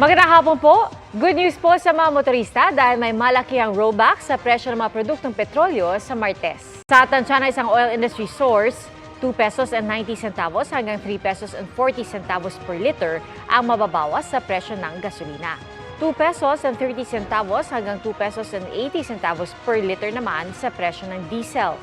Magandang hapon po. Good news po sa mga motorista dahil may malaki ang rollback sa presyo ng mga produktong petrolyo sa Martes. Sa tansya ng isang oil industry source, 2 pesos and 90 centavos hanggang 3 pesos and 40 centavos per liter ang mababawas sa presyo ng gasolina. 2 pesos and 30 centavos hanggang 2 pesos and 80 centavos per liter naman sa presyo ng diesel.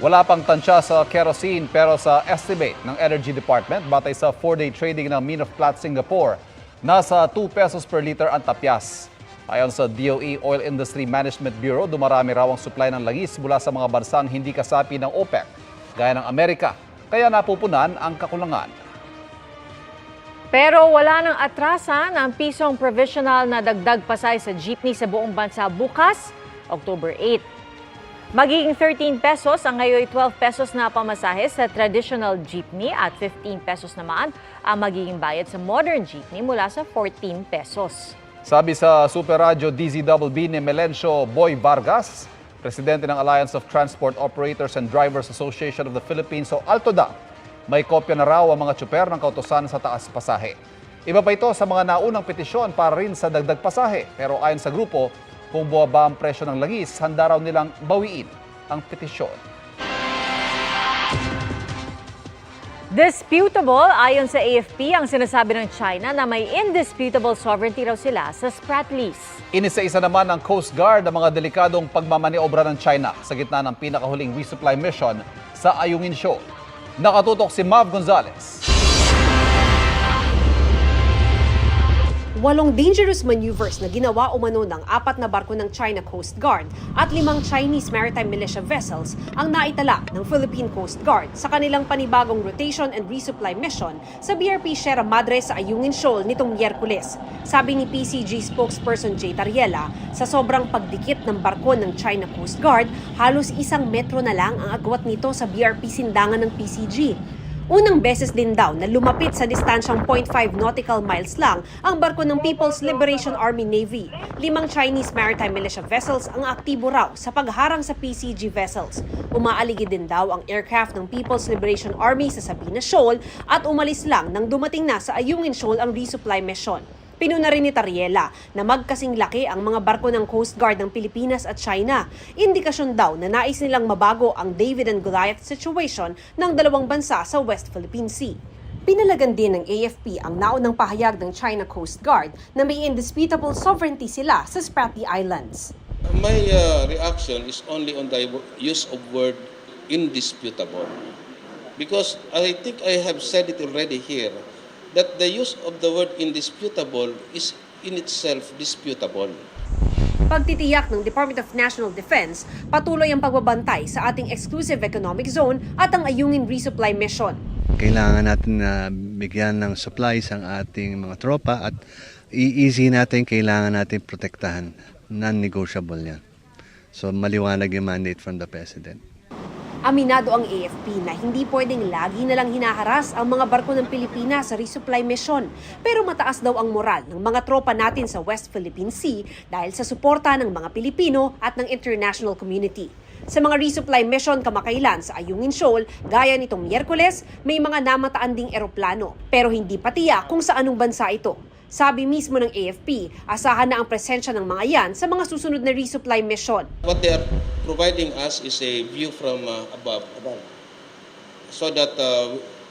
Wala pang tansya sa kerosene pero sa estimate ng Energy Department batay sa 4-day trading ng Mine of Platts Singapore, nasa 2 pesos per liter ang tapyas. Ayon sa DOE Oil Industry Management Bureau, dumarami raw ang supply ng langis mula sa mga bansang hindi kasapi ng OPEC, gaya ng Amerika, kaya napupunan ang kakulangan. Pero wala nang atrasan ang pisong provisional na dagdag pasay sa jeepney sa buong bansa bukas, October 8. Magiging 13 pesos ang ngayon 12 pesos na pamasahe sa traditional jeepney at 15 pesos naman ang magiging bayad sa modern jeepney mula sa 14 pesos. Sabi sa Super Radio DZBB ni Melencio Boy Vargas, presidente ng Alliance of Transport Operators and Drivers Association of the Philippines o ALTODA, may kopya na raw ang mga tsuper ng kautusan sa taas pasahe. Iba pa ito sa mga naunang petisyon para rin sa dagdag pasahe, pero ayon sa grupo, kung bumaba ang presyo ng langis, handa raw nilang bawiin ang petisyon. Disputable ayon sa AFP ang sinasabi ng China na may indisputable sovereignty raw sila sa Spratlys. Inisa-isa naman ng Coast Guard ang mga delikadong pagmamaniobra ng China sa gitna ng pinakahuling resupply mission sa Ayungin Shoal. Nakatutok si Mav Gonzalez. 8 dangerous maneuvers na ginawa umano ng 4 na barko ng China Coast Guard at 5 Chinese maritime militia vessels ang naitala ng Philippine Coast Guard sa kanilang panibagong rotation and resupply mission sa BRP Sierra Madre sa Ayungin Shoal nitong Miyerkules. Sabi ni PCG spokesperson Jay Tariela, sa sobrang pagdikit ng barko ng China Coast Guard, halos 1 metro na lang ang agwat nito sa BRP sindangan ng PCG. Unang beses din daw na lumapit sa distansyang 0.5 nautical miles lang ang barko ng People's Liberation Army Navy. 5 Chinese maritime militia vessels ang aktibo raw sa pagharang sa PCG vessels. Umaaligi din daw ang aircraft ng People's Liberation Army sa Sabina Shoal at umalis lang nang dumating na sa Ayungin Shoal ang resupply mission. Pinuna rin ni Tariela na magkasing laki ang mga barko ng Coast Guard ng Pilipinas at China. Indikasyon daw na nais nilang mabago ang David and Goliath situation ng dalawang bansa sa West Philippine Sea. Pinalagan din ng AFP ang naunang pahayag ng China Coast Guard na may indisputable sovereignty sila sa Spratly Islands. My reaction is only on the use of word indisputable. Because I think I have said it already here, that the use of the word indisputable is in itself disputable. Pagtitiyak ng Department of National Defense, patuloy ang pagbabantay sa ating exclusive economic zone at ang Ayungin resupply mission. Kailangan natin na bigyan ng supplies ang ating mga tropa at i-easy natin, kailangan natin protektahan. Non-negotiable yan. So maliwanag yung mandate from the President. Aminado ang AFP na hindi pwedeng lagi na lang hinaharas ang mga barko ng Pilipinas sa resupply mission. Pero mataas daw ang moral ng mga tropa natin sa West Philippine Sea dahil sa suporta ng mga Pilipino at ng international community. Sa mga resupply mission kamakailan sa Ayungin Shoal, gaya nitong Miyerkules, may mga namataan ding eroplano pero hindi pa tiyak kung sa anong bansa ito. Sabi mismo ng AFP, asahan na ang presensya ng mga yan sa mga susunod na resupply mission. What they are providing us is a view from above. So that,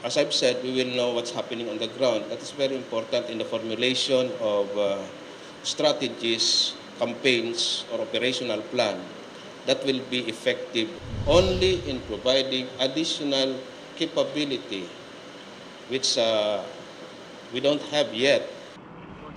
as I've said, we will know what's happening on the ground. That is very important in the formulation of strategies, campaigns, or operational plan that will be effective only in providing additional capability which we don't have yet.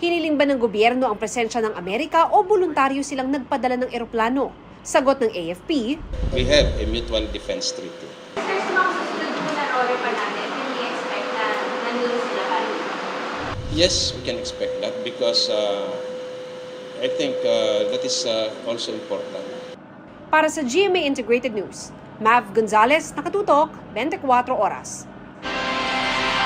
Hiniling ba ng gobyerno ang presensya ng Amerika o voluntaryo silang nagpadala ng eroplano? Sagot ng AFP, We have a mutual defense treaty. Sir, sa mga susunod po na role pa natin, can we expect na nandun sila pa? Yes, we can expect that because I think that is also important. para sa GMA Integrated News, Mav Gonzalez, nakatutok, 24 oras.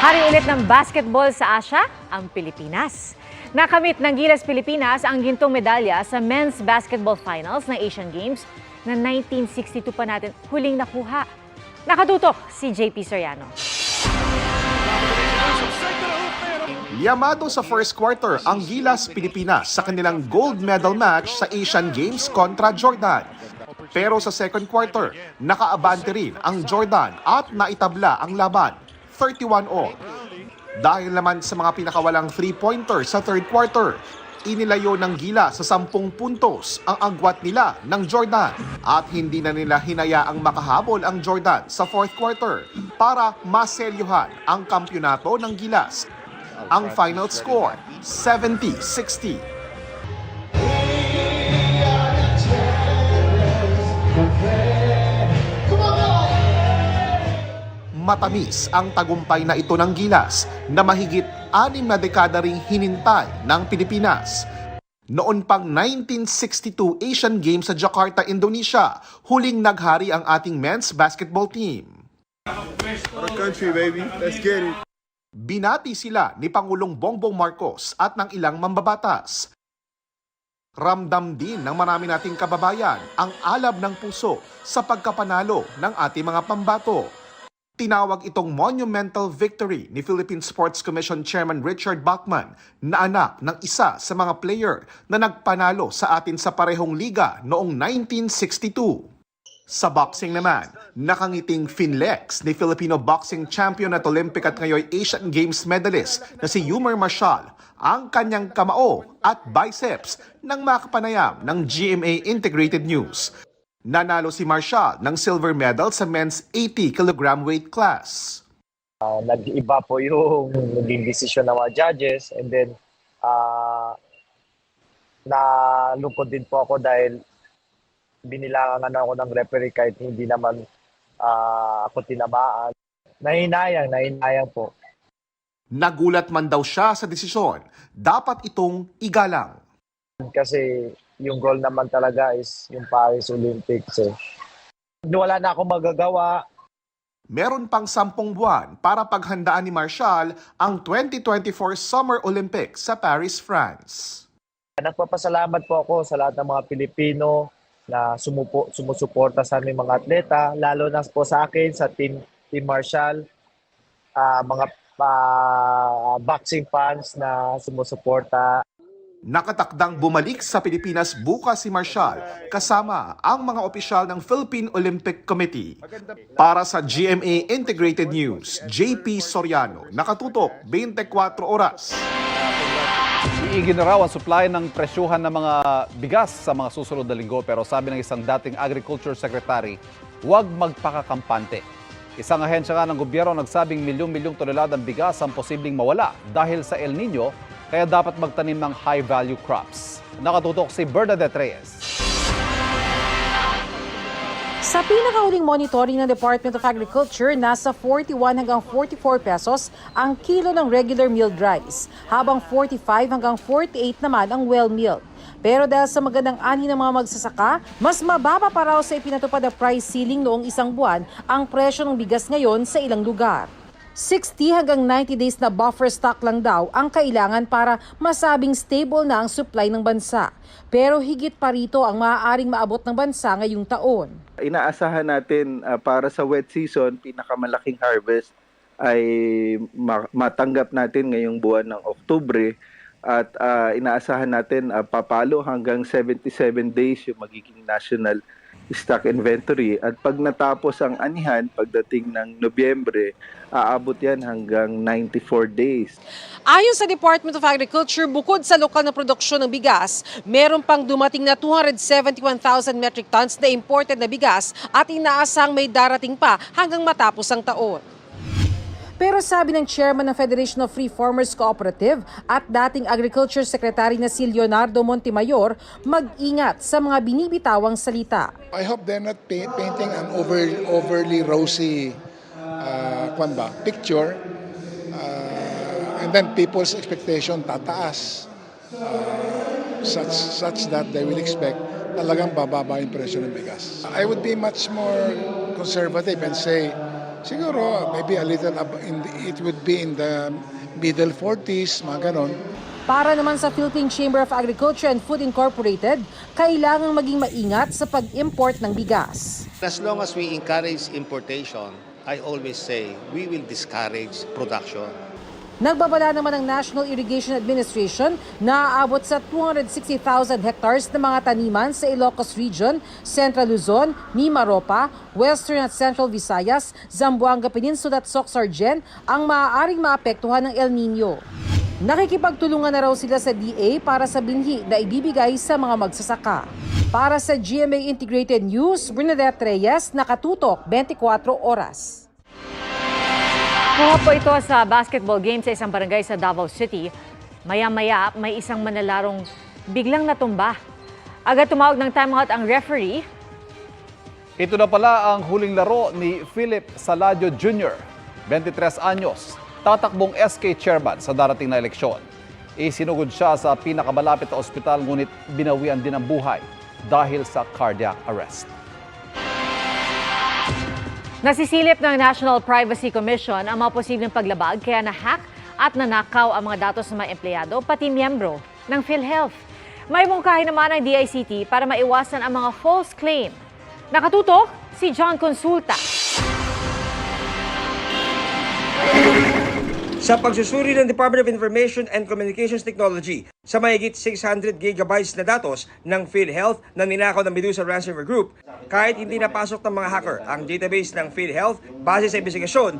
Hari ulit ng basketball sa Asia, ang Pilipinas. Nakamit ng Gilas Pilipinas ang gintong medalya sa men's basketball finals ng Asian Games na 1962 pa natin huling nakuha. Nakatutok si JP Soriano. Yamado sa first quarter ang Gilas Pilipinas sa kanilang gold medal match sa Asian Games kontra Jordan. Pero sa second quarter, nakaabante rin ang Jordan at naitabla ang laban, 31-all. Dahil naman sa mga pinakawalang 3-pointer sa third quarter, inilayo ng Gilas sa 10 puntos ang agwat nila ng Jordan at hindi na nila hinayaang makahabol ang Jordan sa fourth quarter para maselyuhan ang kampyonato ng Gilas. Ang final score, 70-60. Matamis ang tagumpay na ito ng Gilas na mahigit 6 na dekada ring hinintay ng Pilipinas. Noon pang 1962 Asian Games sa Jakarta, Indonesia, huling naghari ang ating men's basketball team. Our country, baby. Let's get it. Binati sila ni Pangulong Bongbong Marcos at ng ilang mambabatas. Ramdam din ng marami nating kababayan ang alab ng puso sa pagkapanalo ng ating mga pambato. Tinawag itong monumental victory ni Philippine Sports Commission Chairman Richard Bachman na anak ng isa sa mga player na nagpanalo sa atin sa parehong liga noong 1962. Sa boxing naman, nakangiting Finlex ni Filipino boxing champion at Olympic at ngayon Asian Games medalist na si Yumar Marshall ang kanyang kamao at biceps ng makapanayam ng GMA Integrated News. Nanalo si Marshall ng silver medal sa men's 80 kg weight class. Nag-iba po yung naging desisyon ng mga judges and then nalungkot din po ako dahil binilangan ako ng referee kahit hindi naman ako tinamaan. Nahinayang po. Nagulat man daw siya sa desisyon, dapat itong igalang. Kasi yung goal naman talaga is yung Paris Olympics. Wala na akong magagawa. Meron pang 10 buwan para paghandaan ni Marshall ang 2024 Summer Olympics sa Paris, France. Nagpapasalamat po ako sa lahat ng mga Pilipino na sumusuporta sa aming mga atleta, lalo na po sa akin, sa Team Marshall, mga boxing fans na sumusuporta. Nakatakdang bumalik sa Pilipinas bukas si Marshall kasama ang mga opisyal ng Philippine Olympic Committee. Para sa GMA Integrated News, JP Soriano, nakatutok 24 oras. Iigin na raw ang supply ng presyuhan ng mga bigas sa mga susunod na linggo pero sabi ng isang dating Agriculture Secretary, huwag magpakakampante. Isang ahensya nga ng gobyerno nagsabing milyong-milyong toneladang bigas ang posibleng mawala dahil sa El Nino kaya dapat magtanim ng high-value crops. Nakatutok si Bernadette Reyes. Sa pinakauling monitoring ng Department of Agriculture, nasa 41 hanggang 44 pesos ang kilo ng regular milled rice, habang 45 hanggang 48 naman ang well-milled. Pero dahil sa magandang ani ng mga magsasaka, mas mababa pa raw sa ipinatupad na price ceiling noong isang buwan ang presyo ng bigas ngayon sa ilang lugar. 60 hanggang 90 days na buffer stock lang daw ang kailangan para masabing stable na ang supply ng bansa. Pero higit pa rito ang maaaring maabot ng bansa ngayong taon. Inaasahan natin para sa wet season, pinakamalaking harvest ay matanggap natin ngayong buwan ng Oktubre at inaasahan natin papalo hanggang 77 days yung magiging national stock inventory at pag natapos ang anihan pagdating ng Nobyembre, aabot yan hanggang 94 days. Ayon sa Department of Agriculture, bukod sa lokal na produksyon ng bigas, meron pang dumating na 271,000 metric tons na imported na bigas at inaasang may darating pa hanggang matapos ang taon. Pero sabi ng chairman ng Federation of Free Farmers Cooperative at dating Agriculture Secretary na si Leonardo Montemayor, mag-ingat sa mga binibitawang salita. I hope they're not painting an overly rosy picture and then people's expectation tataas such that they will expect talagang bababa yung presyo ng bigas. I would be much more conservative and say siguro, maybe a little, it would be in the middle 40s, mga ganon. Para naman sa Philippine Chamber of Agriculture and Food Incorporated, kailangang maging maingat sa pag-import ng bigas. As long as we encourage importation, I always say we will discourage production. Nagbabala naman ng National Irrigation Administration na aabot sa 260,000 hectares na mga taniman sa Ilocos Region, Central Luzon, Mimaropa, Western at Central Visayas, Zamboanga Peninsula at Soc-Sargen ang maaaring maapektuhan ng El Nino. Nakikipagtulungan na raw sila sa DA para sa binhi na ibibigay sa mga magsasaka. Para sa GMA Integrated News, Bernadette Reyes, nakatutok 24 oras. Kuha po ito sa basketball game sa isang barangay sa Davao City. Maya-maya, may isang manalarong biglang natumba. Agad tumawag ng timeout ang referee. Ito na pala ang huling laro ni Philip Saladio Jr., 23 anyos, tatakbong SK chairman sa darating na eleksyon. Isinugod siya sa pinakamalapit na ospital ngunit binawian din ang buhay dahil sa cardiac arrest. Nasisilip ng National Privacy Commission ang mga posibleng paglabag kaya na-hack at nanakaw ang mga datos ng mga empleyado pati miyembro ng PhilHealth. May mungkahi naman ang DICT para maiwasan ang mga false claim. Nakatutok si John Consulta. Sa pagsusuri ng Department of Information and Communications Technology sa mahigit 600 gigabytes na datos ng PhilHealth na ninakaw ng Medusa Ransomware Group, kahit hindi napasok ng mga hacker ang database ng PhilHealth base sa investigasyon,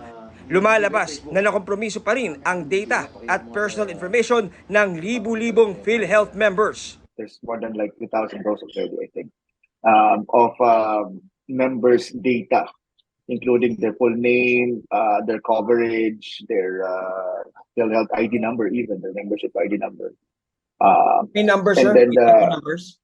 lumalabas na nakompromiso pa rin ang data at personal information ng libu-libong PhilHealth members. There's more than like 2,000 rows already, I think, of members' data, including their full name, their coverage, their PhilHealth ID number, even their membership ID number. May numbers, and sir? then Numbers?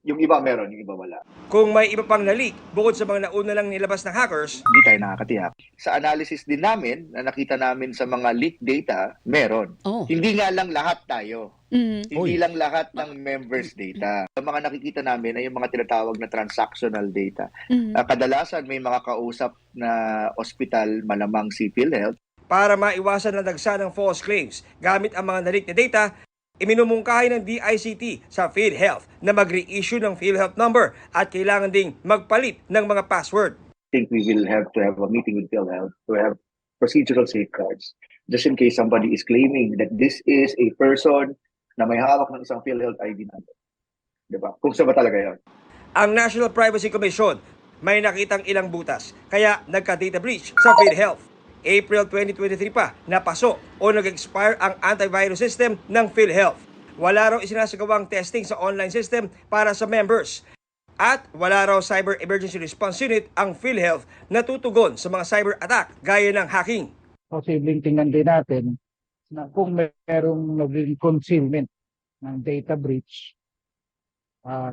yung iba meron, yung iba wala. Kung may iba pang na-leak, bukod sa mga nauna lang nilabas ng hackers, Hindi tayo nakakatiyak. Sa analysis din namin, na nakita namin sa mga leaked data, meron. Hindi nga lang lahat tayo. Hindi lang lahat ng members data. Ang mga nakikita namin ay yung mga tinatawag na transactional data. Kadalasan may mga kausap na ospital, malamang si PhilHealth. para maiwasan ang dagsa ng false claims gamit ang mga na-leak na data, iminumungkahi ng DICT sa PhilHealth na mag-reissue ng PhilHealth number at kailangan ding magpalit ng mga password. I think we will have to have a meeting with PhilHealth to have procedural safeguards just in case somebody is claiming that this is a person na may hawak ng isang PhilHealth ID number. Diba? Kung saan ba talaga yun? Ang National Privacy Commission may nakitang ilang butas kaya nagka-data breach sa PhilHealth. April 2023 pa napasok o nag-expire ang antivirus system ng PhilHealth. Wala raw isinasagawang testing sa online system para sa members. At wala raw Cyber Emergency Response Unit ang PhilHealth na tutugon sa mga cyber attack gaya ng hacking. Posibleng tingnan din natin na kung merong naging concealment ng data breach,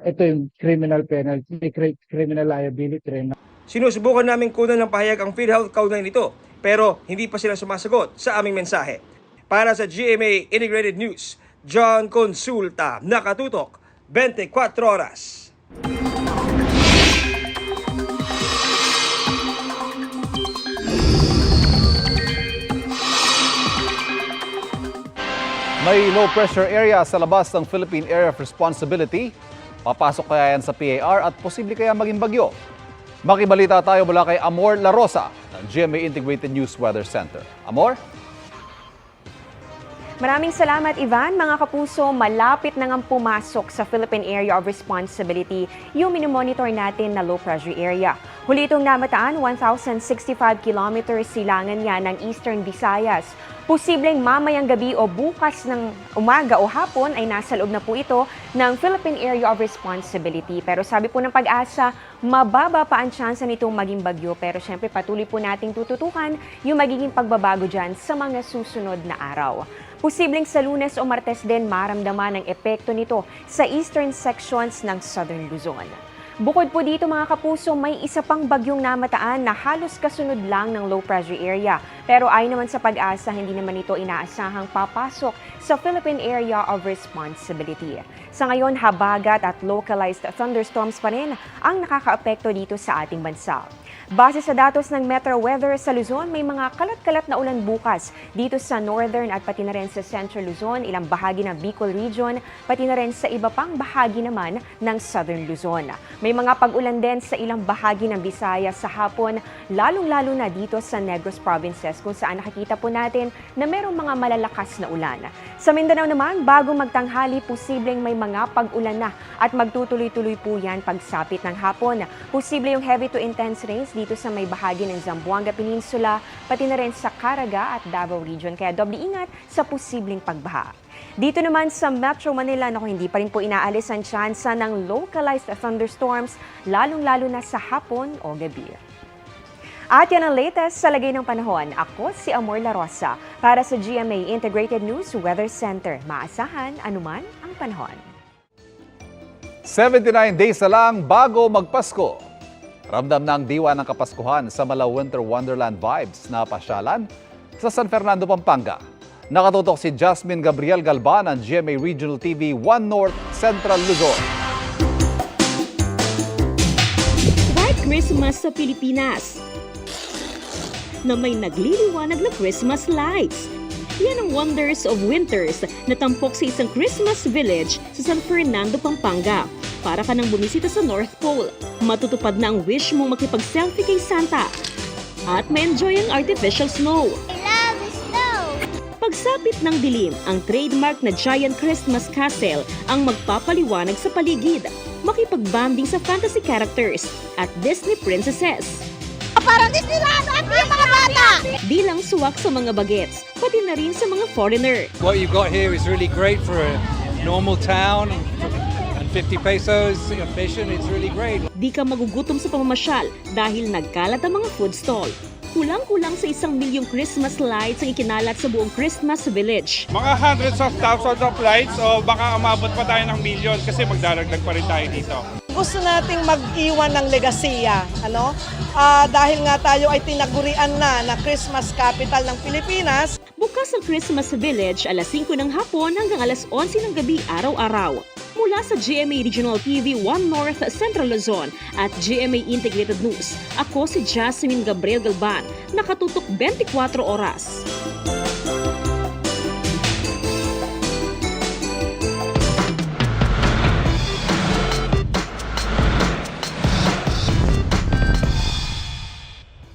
ito yung criminal penalty, criminal liability rin. Sinusubukan namin kunan ng pahayag ang PhilHealth kaugnay nito, pero hindi pa sila sumasagot sa aming mensahe. Para sa GMA Integrated News, John Consulta, nakatutok 24 oras. May low pressure area sa labas ng Philippine Area of Responsibility. Papasok kaya yan sa PAR at posible kaya maging bagyo. Makibalita tayo mula kay Amor La Rosa ng GMA Integrated News Weather Center. Amor? Maraming salamat, Ivan. Mga kapuso, malapit na ngang pumasok sa Philippine Area of Responsibility yung minomonitor natin na low pressure area. Huli itong namataan, 1,065 kilometers silangan niya ng Eastern Visayas. Posibleng mamayang gabi o bukas ng umaga o hapon ay nasa loob na po ito ng Philippine Area of Responsibility. Pero sabi po ng Pag-asa, mababa pa ang tsansa nitong maging bagyo. Pero syempre patuloy po nating tututukan yung magiging pagbabago dyan sa mga susunod na araw. Posibleng sa Lunes o Martes din maramdaman ang epekto nito sa eastern sections ng Southern Luzon. Bukod po dito mga kapuso, may isa pang bagyong namataan na halos kasunod lang ng low pressure area. Pero ayon naman sa Pag-asa, hindi naman ito inaasahang papasok sa Philippine Area of Responsibility. Sa ngayon, habagat at localized thunderstorms pa rin ang nakakaapekto dito sa ating bansa. Base sa datos ng Metro Weather sa Luzon, may mga kalat-kalat na ulan bukas dito sa northern at pati na rin sa central Luzon, ilang bahagi ng Bicol Region, pati na rin sa iba pang bahagi naman ng southern Luzon. May mga pag-ulan din sa ilang bahagi ng Visayas sa hapon, lalong-lalo na dito sa Negros Provinces kung saan nakikita po natin na merong mga malalakas na ulan. Sa Mindanao naman, bago magtanghali, posibleng may mga pag-ulan na at magtutuloy-tuloy po yan pagsapit ng hapon. Posible yung heavy to intense rains dito sa may bahagi ng Zamboanga Peninsula, pati na rin sa Caraga at Davao Region. Kaya doble ingat sa posibleng pagbaha. Dito naman sa Metro Manila, hindi pa rin po inaalis ang tsansa ng localized thunderstorms, lalong-lalo na sa hapon o gabi. At yan ang latest sa lagay ng panahon. Ako si Amor La Rosa para sa GMA Integrated News Weather Center. Maasahan anuman ang panahon. 79 days na lang bago magpasko. Ramdam na ang diwa ng Kapaskuhan sa Mala Winter Wonderland vibes na pasyalan sa San Fernando, Pampanga. Nakatutok si Jasmine Gabriel Galban ng GMA Regional TV 1 North Central Luzon. White Christmas sa Pilipinas na may nagliliwanag na Christmas lights. Yan ang Wonders of Winters na tampok sa isang Christmas village sa San Fernando, Pampanga. Para ka nang bumisita sa North Pole, matutupad na ang wish mong makipag-selfie kay Santa at ma-enjoy ang artificial snow. I love snow! Pagsapit ng dilim, ang trademark na Giant Christmas Castle ang magpapaliwanag sa paligid, makipag-bonding sa fantasy characters at Disney princesses. Parang Disneyland! At yung mga bata! Di lang suwak sa mga bagets, pati na rin sa mga foreigner. What you've got here is really great for a normal town. 50 pesos admission, it's really great. Di ka magugutom sa pamamasyal dahil nagkalat ang mga food stall. Kulang-kulang sa 1 milyong Christmas lights ang ikinalat sa buong Christmas village. Mga hundreds of thousands of lights o baka umabot pa tayo ng milyon kasi magdaragdag pa rin tayo dito. Gusto nating mag-iwan ng legasiya, dahil nga tayo ay tinagurian na Christmas capital ng Pilipinas. Bukas ang Christmas village alas 5 ng hapon hanggang alas 11 ng gabi araw-araw. Mula sa GMA Regional TV 1 North Central Luzon at GMA Integrated News, ako si Jasmine Gabriel Galban, nakatutok 24 oras.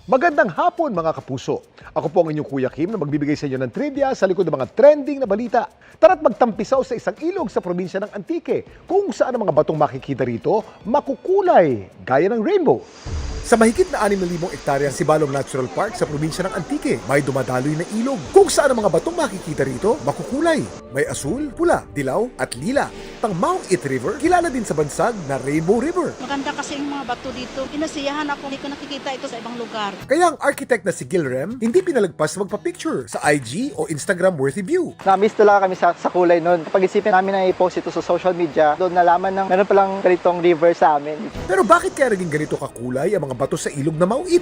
Magandang hapon mga kapuso. Ako po ang inyong Kuya Kim na magbibigay sa inyo ng trivia sa likod ng mga trending na balita. Tara't magtampisaw sa isang ilog sa probinsya ng Antique kung saan ang mga batong makikita rito makukulay gaya ng rainbow. Sa mahigit na 6,000 ektarya si Sibalom Natural Park sa probinsya ng Antique, may dumadaloy na ilog kung saan ang mga batong makikita rito makukulay. May asul, pula, dilaw at lila. Ang Mount It River, kilala din sa bansag na Rainbow River. Maganda kasi yung mga bato dito. Inasiyahan ako, hindi ko nakikita ito sa ibang lugar. Kaya ang architect na si Gil Rem, hindi pinalagpas na magpa-picture sa IG o Instagram worthy view. Na-miss talaga kami sa kulay noon. Kapag isipin namin na i-post ito sa social media, doon nalaman ng meron palang ganitong river sa amin. Pero bakit kaya naging ganito kakulay ang mga bato sa ilog na Mauit?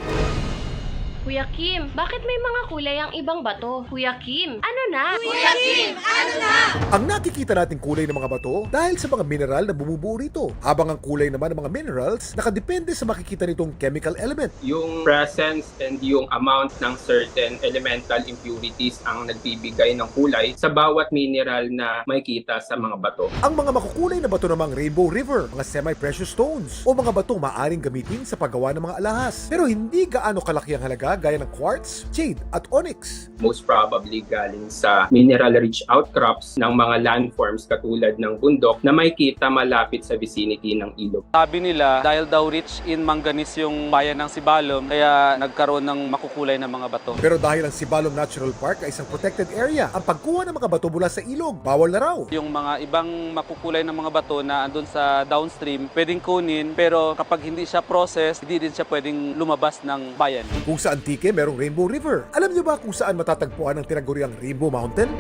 Kuya Kim, bakit may mga kulay ang ibang bato? Kuya Kim, ano na? Kuya Kim, ano na? Ang nakikita nating kulay ng mga bato dahil sa mga mineral na bumubuo rito. Habang ang kulay naman ng mga minerals nakadepende sa makikita nitong chemical element. Yung presence and yung amount ng certain elemental impurities ang nagbibigay ng kulay sa bawat mineral na makikita sa mga bato. Ang mga makukulay na bato namang Rainbow River, mga semi-precious stones o mga batong maaaring gamitin sa paggawa ng mga alahas. Pero hindi gaano kalaki ang halaga gaya ng quartz, jade at onyx. Most probably galing sa mineral-rich outcrops ng mga landforms katulad ng bundok na makikita malapit sa vicinity ng ilog. Sabi nila dahil daw rich in manganese yung bayan ng Sibalom kaya nagkaroon ng makukulay na mga bato. Pero dahil ang Sibalom Natural Park ay isang protected area, ang pagkuha ng mga bato mula sa ilog bawal na raw. Yung mga ibang makukulay ng mga bato na andun sa downstream pwedeng kunin pero kapag hindi siya process, hindi din siya pwedeng lumabas ng bayan. Kung sa Antique, merong Rainbow River. Alam niyo ba kung saan matatagpuan ang tinaguriang Rainbow Mountain?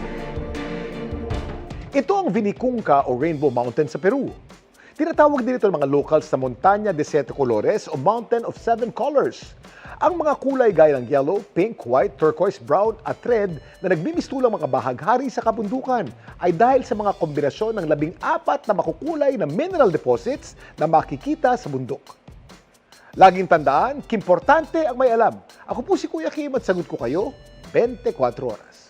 Ito ang Vinicunca o Rainbow Mountain sa Peru. Tinatawag din ito ng mga locals na Montaña de Siete Colores o Mountain of Seven Colors. Ang mga kulay gaya ng yellow, pink, white, turquoise, brown at red na nagbimistulang mga bahaghari sa kabundukan ay dahil sa mga kombinasyon ng 14 na makukulay na mineral deposits na makikita sa bundok. Laging tandaan, kimportante ang may alam. Ako po si Kuya Kim at sagot ko kayo 24 oras.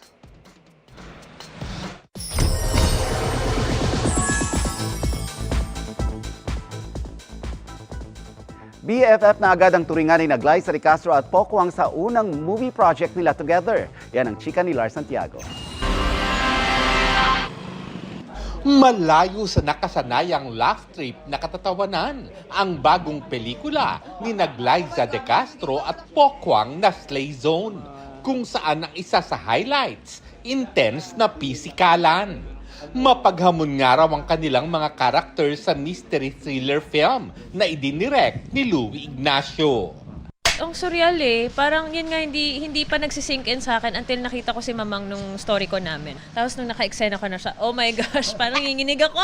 BFF na agad ang turingan ni Glyza de Castro at Pokwang sa unang movie project nila together. Yan ang chika ni Lars Santiago. Malayo sa nakasanayang laugh trip na katatawanan ang bagong pelikula ni Glyza de Castro at Pokwang na Slay Zone, kung saan ang isa sa highlights, intense na pisikalan. Mapaghamon nga raw ang kanilang mga characters sa mystery thriller film na idinirect ni Louie Ignacio. Ang surreal parang yun nga hindi pa nagsisink in sa akin until nakita ko si Mamang nung story ko namin. Tapos nung naka-eksena ko na siya, oh my gosh, parang nginginig ako.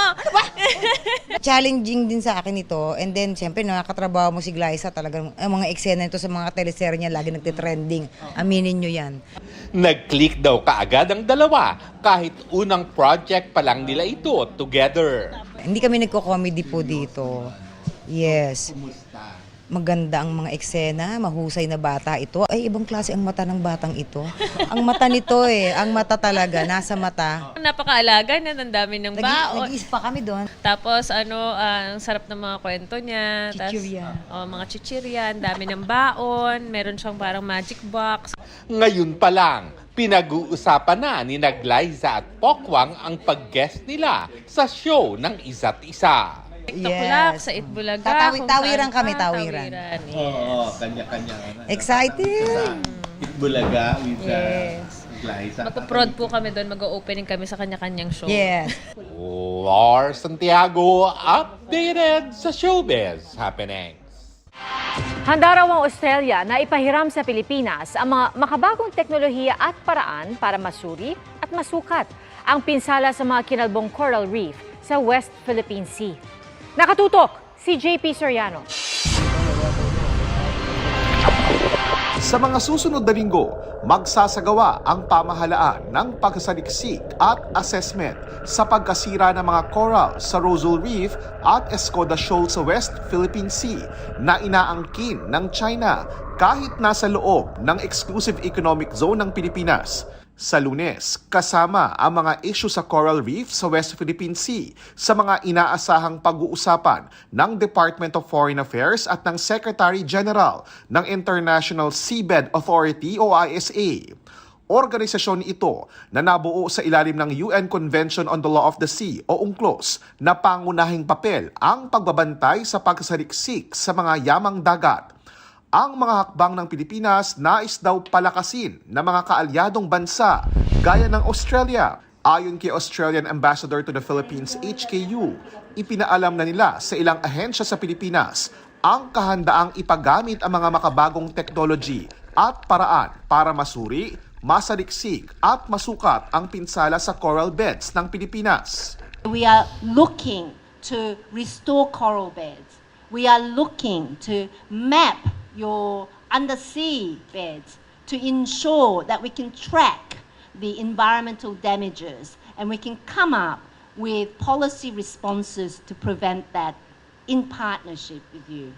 Challenging din sa akin ito, and then siyempre nakakatrabaho mo si Glyza, talagang mga eksena nito sa mga teleserye niya lagi nagtitrending. Aminin nyo yan. Nag-click daw kaagad ang dalawa kahit unang project pa lang nila ito together. Hindi kami nagko-comedy po dito. Yes. Maganda ang mga eksena, mahusay na bata ito. Ay, ibang klase ang mata ng batang ito. Ang mata nito ang mata talaga, nasa mata. Napakaalaga na, ang dami ng baon. Nag-iis pa kami doon. Tapos ang sarap ng mga kwento niya. Chichirya. Mga chichirya, ang dami ng baon. Meron siyang parang magic box. Ngayon pa lang, pinag-uusapan na ni Glyza at Pokwang ang pag-guest nila sa show ng isa't isa. TikTok sa Itbulaga. Tawiran kami, tawiran. Oo, kanya-kanya. Excited! Itbulaga with Glyza. Magpo-prod po kami doon, mag-opening kami sa kanya-kanyang show. Yes. Lars Santiago, updated sa showbiz happenings. Handa raw ang Australia na ipahiram sa Pilipinas ang mga makabagong teknolohiya at paraan para masuri at masukat ang pinsala sa mga kinalbong coral reef sa West Philippine Sea. Nakatutok si JP Soriano. Sa mga susunod na linggo, magsasagawa ang pamahalaan ng pagsasaliksik at assessment sa pagkasira ng mga coral sa Rosal Reef at Escoda Shoal sa West Philippine Sea na inaangkin ng China kahit nasa loob ng Exclusive Economic Zone ng Pilipinas. Sa Lunes, kasama ang mga issue sa coral reef sa West Philippine Sea sa mga inaasahang pag-uusapan ng Department of Foreign Affairs at ng Secretary General ng International Seabed Authority o ISA. Organisasyon ito na nabuo sa ilalim ng UN Convention on the Law of the Sea o UNCLOS na pangunahing papel ang pagbabantay sa pagsasaliksik sa mga yamang dagat. Ang mga hakbang ng Pilipinas nais daw palakasin ng mga kaalyadong bansa gaya ng Australia. Ayon kay Australian Ambassador to the Philippines HKU, ipinaalam na nila sa ilang ahensya sa Pilipinas ang kahandaang ipagamit ang mga makabagong technology at paraan para masuri, masaliksik at masukat ang pinsala sa coral beds ng Pilipinas. We are looking to restore coral beds. We are looking to map your undersea beds to ensure that we can track the environmental damages and we can come up with policy responses to prevent that in partnership with you.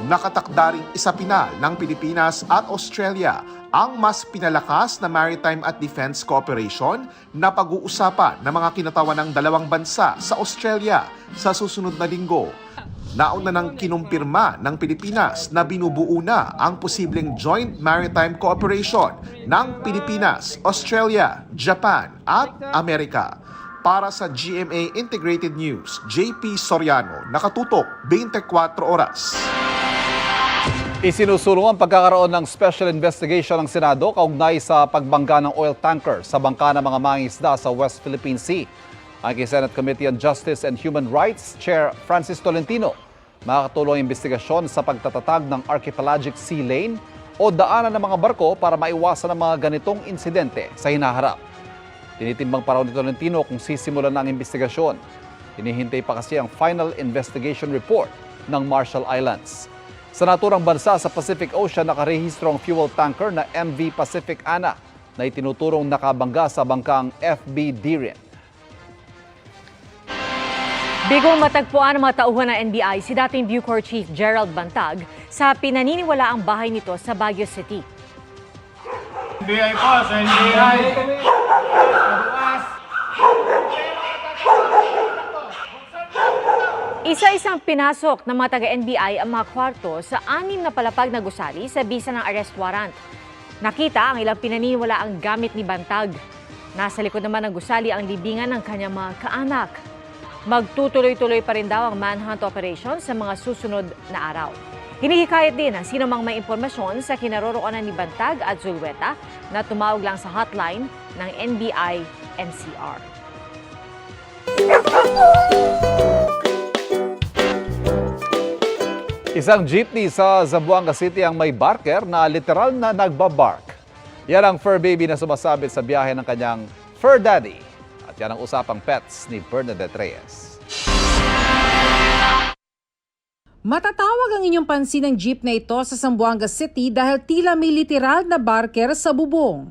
Nakatakda ring isapinal ng Pilipinas at Australia ang mas pinalakas na maritime at defense cooperation na pag-uusapan ng mga kinatawan ng dalawang bansa sa Australia sa susunod na linggo. Nauna nang kinumpirma ng Pilipinas na binubuo na ang posibleng joint maritime cooperation ng Pilipinas, Australia, Japan at Amerika. Para sa GMA Integrated News, JP Soriano, nakatutok 24 oras. Isinusulong ang pagkakaroon ng special investigation ng Senado kaugnay sa pagbangga ng oil tanker sa bangka ng mga mangingisda sa West Philippine Sea. Ang Senate Committee on Justice and Human Rights Chair Francis Tolentino, makakatulong ang investigasyon sa pagtatatag ng archipelagic sea lane o daanan ng mga barko para maiwasan ang mga ganitong insidente sa hinaharap. Tinitimbang pa raw ni Tolentino kung sisimulan na ang investigasyon. Hinihintay pa kasi ang final investigation report ng Marshall Islands. Sa naturang bansa sa Pacific Ocean, nakarehistro ang fuel tanker na MV Pacific Ana na itinuturong nakabangga sa bangkang FB Dirin. Bigong matagpuan ng mga tauhan ng NBI si dating Bucor Chief Gerald Bantag sa pinaniniwalaang bahay nito sa Baguio City. NBI po, sa NBI. Isa-isang pinasok ng mga taga-NBI ang mga kwarto sa 6 na palapag na gusali sa bisa ng arrest warrant. Nakita ang ilang pinaniniwalaang gamit ni Bantag. Nasa likod naman ng gusali ang libingan ng kanyang mga kaanak. Magtutuloy-tuloy pa rin daw ang manhunt operation sa mga susunod na araw. Hinihikayat din ang sino mang may impormasyon sa kinaroroonan ni Bantag at Zulueta na tumawag lang sa hotline ng NBI NCR. Isang jeepney sa Zamboanga City ang may barker na literal na nagbabark. Yan ang fur baby na sumasabit sa biyahe ng kanyang fur daddy. At yan ang usapang pets ni Bernadette Reyes. Matatawag ang inyong pansin ng jeep na ito sa Zamboanga City dahil tila may literal na barker sa bubong.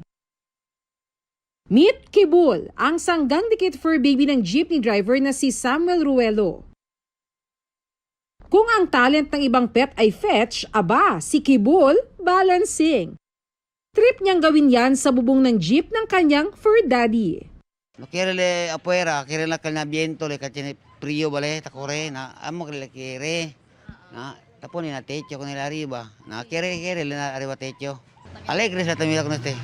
Meet Kibul, ang sanggandikit fur baby ng jeepney driver na si Samuel Ruelo. Kung ang talent ng ibang pet ay fetch, aba, si Kibul, balancing. Trip niyang gawin yan sa bubong ng jeep ng kanyang fur daddy. No quiere le afuera, quiere la calnaviento, le cachene frío, vale, ta corre, na amo que le quiere. Na tapon na techo con el arriba. Na quiere le arriba techo. Alegre sa tamila con este.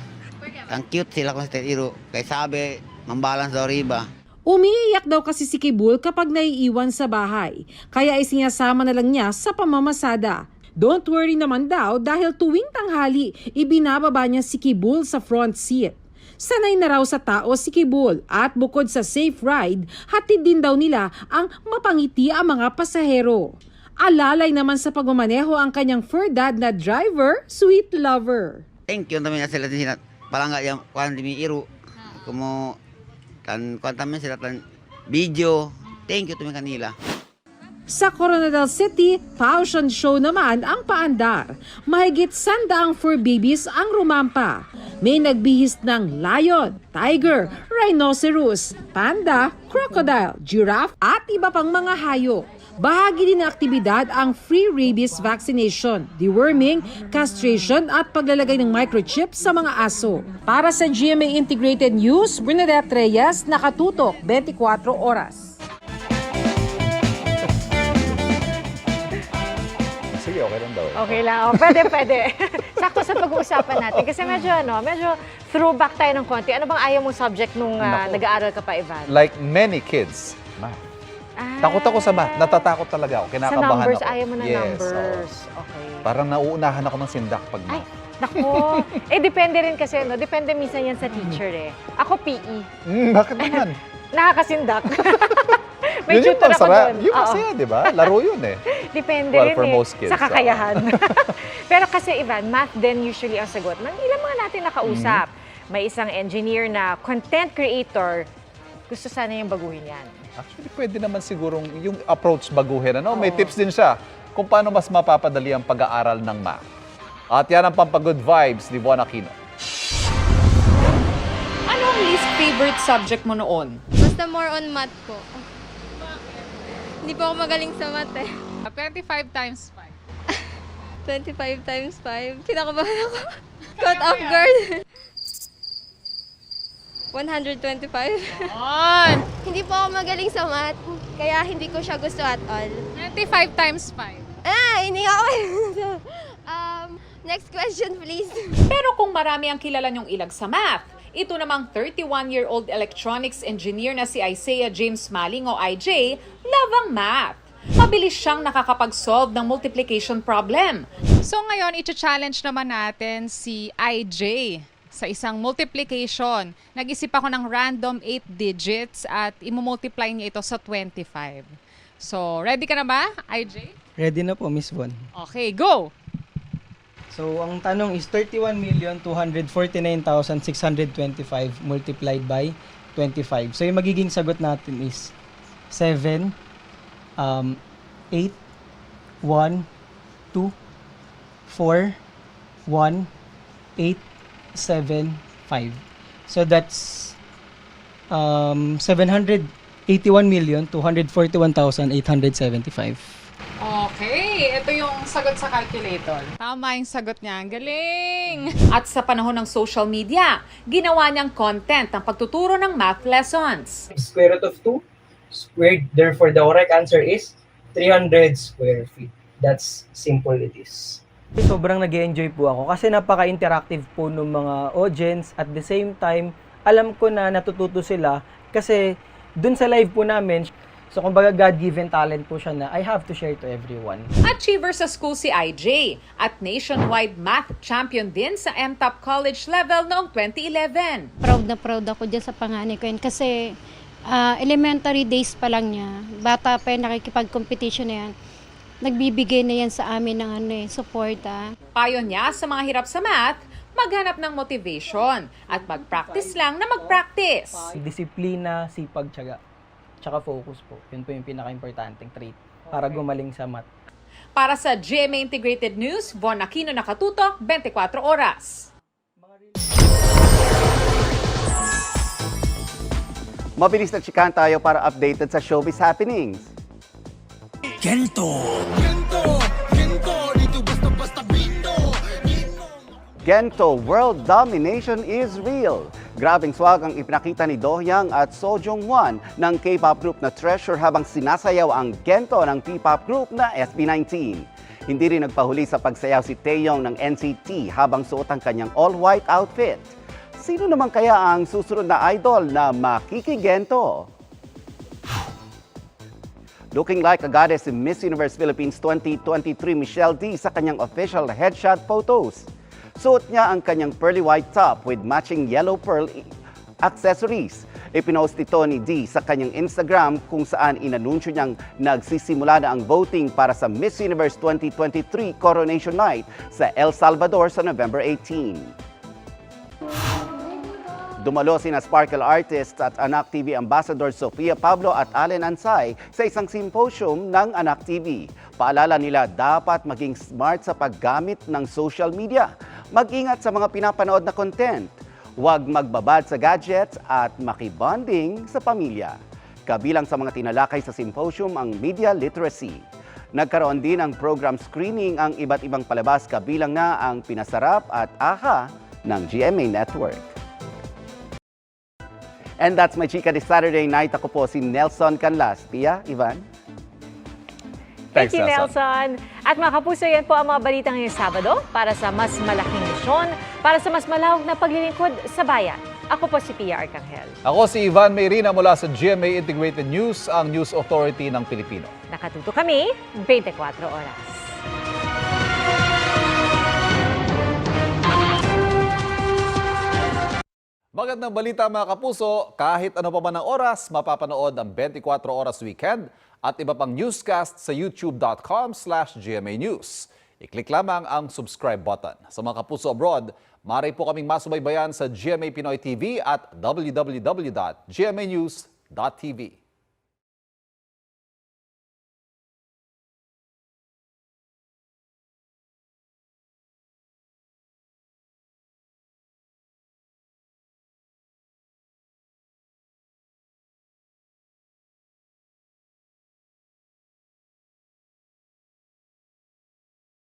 Tan cute sila con este iro, kay sabe, mambalance daw arriba. Umiiyak daw kasi si Kibul kapag naiiwan sa bahay, kaya ay sinasama na lang niya sa pamamasada. Don't worry naman daw dahil tuwing tanghali, ibinababa niya si Kibul sa front seat. Sanay na raw sa tao si Kibul at bukod sa safe ride, hatid din daw nila ang mapangiti ang mga pasahero. Alalay naman sa pagmamaneho ang kanyang fur dad na driver, sweet lover. Thank you también sila din palangga yang kuan dimi iro. Como tan kuan también sila tan video. Thank you también kanila. Sa Coronadal City, fashion show naman ang paandar. Mahigit 100 fur babies ang rumampa. May nagbihis ng lion, tiger, rhinoceros, panda, crocodile, giraffe at iba pang mga hayop. Bahagi din ng aktibidad ang free rabies vaccination, deworming, castration at paglalagay ng microchip sa mga aso. Para sa GMA Integrated News, Bernadette Reyes, nakatutok 24 oras. Sige, okay lang daw. Okay lang. Oh, pwede. Sakto sa pag-uusapan natin. Kasi medyo throwback tayo ng konti. Ano bang ayaw mong subject nung nag-aaral ka pa, Ivan? Like many kids, math. Takot ako sa math. Natatakot talaga ako. Kinakabahan sa numbers, ako. ayaw mo na Yes, numbers. Okay. Parang nauunahan ako ng sindak pag math. Nako. Depende rin kasi, no? Depende minsan yan sa teacher eh. Ako PE. Bakit naman? Nakakasindak. May Yun yung tutor ako masarap. doon. Yung masaya, di ba? Laro yun eh. Depende Well, rin for most kids, sa kakayahan. Pero kasi, Ivan, math din usually ang sagot ng ilang mga natin nakausap. May isang engineer na content creator. Gusto sana yung baguhin yan. Actually, pwede naman sigurong yung approach baguhin. Ano? May tips din siya kung paano mas mapapadali ang pag-aaral ng math. At yan ang pampagood vibes ni Von Aquino. Ano ang least favorite subject mo noon? Basta more on math po. Hindi po ako magaling sa math eh. 25 times 5. 25 times 5. Kinakabahan ako. Caught off guard. 125. On! Hindi po ako magaling sa math. Kaya hindi ko siya gusto at all. 25 times 5. Hindi ako. Next question please. Pero kung marami ang kilala niyong ilag sa math, ito namang 31-year-old electronics engineer na si Isaiah James Maling o IJ, labang math. Mabilis siyang nakakapag-solve ng multiplication problem. So ngayon, iti-challenge naman natin si IJ sa isang multiplication. Nag-isip ako ng random 8 digits at imumultiply niya ito sa 25. So, ready ka na ba, IJ? Ready na po, Miss Von. Okay, go! So, ang tanong is 31,249,625 multiplied by 25. So, yung magiging sagot natin is 7, 8, 1, 2, 4, 1, 8, 7, 5. So, that's 781,241,875. Okay, Okay, ito yung sagot sa calculator. Tama yung sagot niya. Ang galing! At sa panahon ng social media, ginawa niyang content ang pagtuturo ng math lessons. Square root of 2 squared. Therefore, the correct answer is 300 square feet. That's simple it is. Sobrang nag-enjoy po ako kasi napaka-interactive po ng mga audience. At the same time, alam ko na natututo sila kasi dun sa live po namin, so kumbaga God-given talent po siya na I have to share to everyone. Achiever sa school si IJ at nationwide math champion din sa MTOP college level noong 2011. Proud na proud ako dyan sa panganay ko yun kasi elementary days pa lang niya, bata pa yun, nakikipag-competition na yan. Nagbibigay na yan sa amin ng suporta. Payo niya sa mga hirap sa math, maghanap ng motivation at mag-practice lang na mag-practice. Disiplina, sipag, tiyaga, tsaka focus po. Yun po yung pinaka-importanting trait para gumaling sa math. Para sa GMA Integrated News, Von Aquino nakatutok, 24 oras. Mabilis na chikahan tayo para updated sa showbiz happenings. Gento, world domination is real. Grabing swag ang ipinakita ni Do Hyang at So Jong-hwan ng K-pop group na Treasure habang sinasayaw ang Gento ng P-pop group na SB19. Hindi rin nagpahuli sa pagsayaw si Taeyong ng NCT habang suot ang kanyang all-white outfit. Sino naman kaya ang susunod na idol na makikigento? Looking like a goddess si Miss Universe Philippines 2023 Michelle D sa kanyang official headshot photos. Suot niya ang kanyang pearly white top with matching yellow pearl accessories. Ipinost ito ni D sa kanyang Instagram kung saan inanunsyo niyang nagsisimula na ang voting para sa Miss Universe 2023 Coronation Night sa El Salvador sa November 18. Dumalo sina Sparkle Artists at Anak TV Ambassador Sofia Pablo at Allen Ansay sa isang symposium ng Anak TV. Paalala nila dapat maging smart sa paggamit ng social media. Mag-ingat sa mga pinapanood na content. Huwag magbabad sa gadgets at makibonding sa pamilya. Kabilang sa mga tinalakay sa symposium ang media literacy. Nagkaroon din ng program screening ang iba't ibang palabas kabilang na ang Pinasarap at Aha ng GMA Network. And that's my chika this Saturday night. Ako po si Nelson Canlas. Pia, Ivan? Thank you, Nelson. At mga kapuso, yan po ang mga balita ngayong Sabado para sa mas malaking misyon, para sa mas malawak na paglilingkod sa bayan. Ako po si Pia Arcangel. Ako si Ivan Mayrina mula sa GMA Integrated News, ang News Authority ng Pilipino. Nakatuto kami 24 oras. Magandang balita mga kapuso, kahit ano pa man ang oras, mapapanood ang 24 Oras Weekend at iba pang newscast sa youtube.com/GMA News. I-click lamang ang subscribe button. Sa mga kapuso abroad, maaari po kaming masubaybayan sa GMA Pinoy TV at www.gmanews.tv.